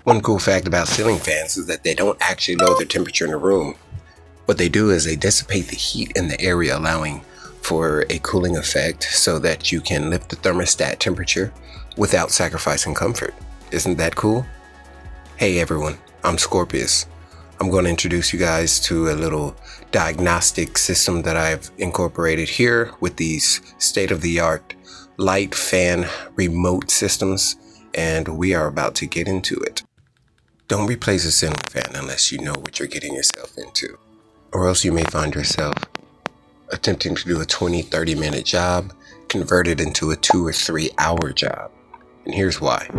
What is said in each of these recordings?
One cool fact about ceiling fans is that they don't actually lower the temperature in a room. What they do is they dissipate the heat in the area, allowing for a cooling effect so that you can lift the thermostat temperature without sacrificing comfort. Isn't that cool? Hey everyone, I'm Scorpius. I'm going to introduce you guys to a little diagnostic system that I've incorporated here with these state-of-the-art light fan remote systems, and we are about to get into it. Don't replace a ceiling fan unless you know what you're getting yourself into, or else you may find yourself attempting to do a 20-30 minute job converted into a 2 or 3 hour job. And here's why.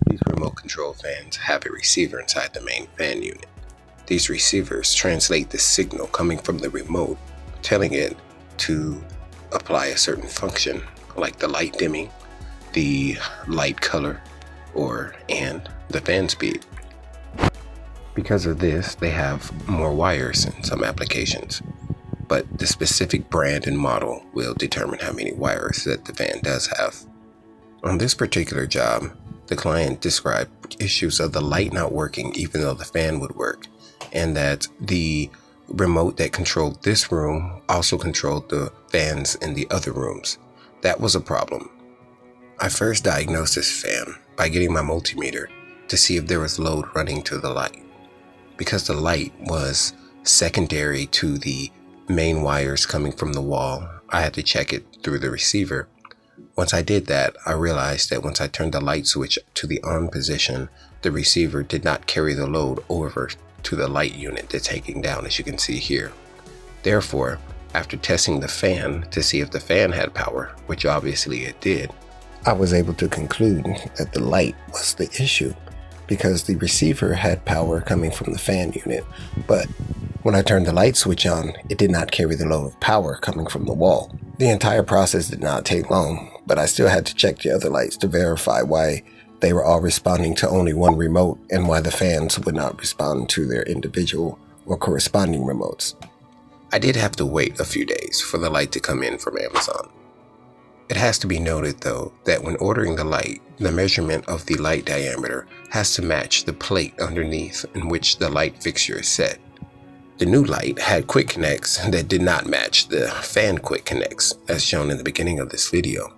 These remote control fans have a receiver inside the main fan unit. These receivers translate the signal coming from the remote, telling it to apply a certain function like the light dimming, the light color, and the fan speed. Because of this, they have more wires in some applications, but the specific brand and model will determine how many wires that the fan does have. On this particular job, the client described issues of the light not working even though the fan would work, and that the remote that controlled this room also controlled the fans in the other rooms. That was a problem. I first diagnosed this fan by getting my multimeter to see if there was load running to the light. Because the light was secondary to the main wires coming from the wall, I had to check it through the receiver. Once I did that, I realized that once I turned the light switch to the on position, the receiver did not carry the load over to the light unit that's taking down, as you can see here. Therefore, after testing the fan to see if the fan had power, which obviously it did, I was able to conclude that the light was the issue because the receiver had power coming from the fan unit, but when I turned the light switch on, it did not carry the load of power coming from the wall. The entire process did not take long, but I still had to check the other lights to verify why they were all responding to only one remote and why the fans would not respond to their individual or corresponding remotes. I did have to wait a few days for the light to come in from Amazon. It has to be noted though that when ordering the light, the measurement of the light diameter has to match the plate underneath in which the light fixture is set. The new light had quick connects that did not match the fan quick connects as shown in the beginning of this video.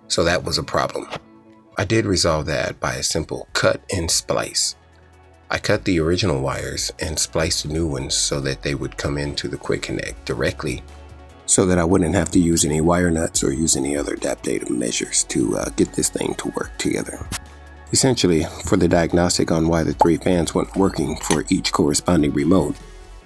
So that was a problem. I did resolve that by a simple cut and splice. I cut the original wires and spliced the new ones so that they would come into the quick connect directly, so that I wouldn't have to use any wire nuts or use any other adaptive measures to get this thing to work together. Essentially, for the diagnostic on why the 3 fans weren't working for each corresponding remote,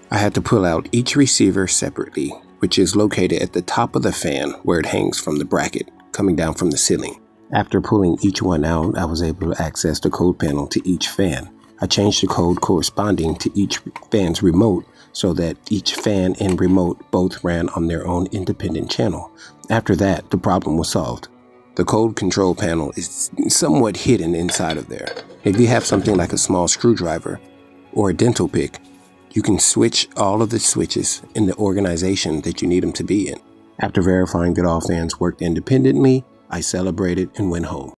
I had to pull out each receiver separately, which is located at the top of the fan where it hangs from the bracket coming down from the ceiling. After pulling each one out, I was able to access the code panel to each fan. I changed the code corresponding to each fan's remote so that each fan and remote both ran on their own independent channel. After that, the problem was solved. The code control panel is somewhat hidden inside of there. If you have something like a small screwdriver or a dental pick, you can switch all of the switches in the organization that you need them to be in. After verifying that all fans worked independently, I celebrated and went home.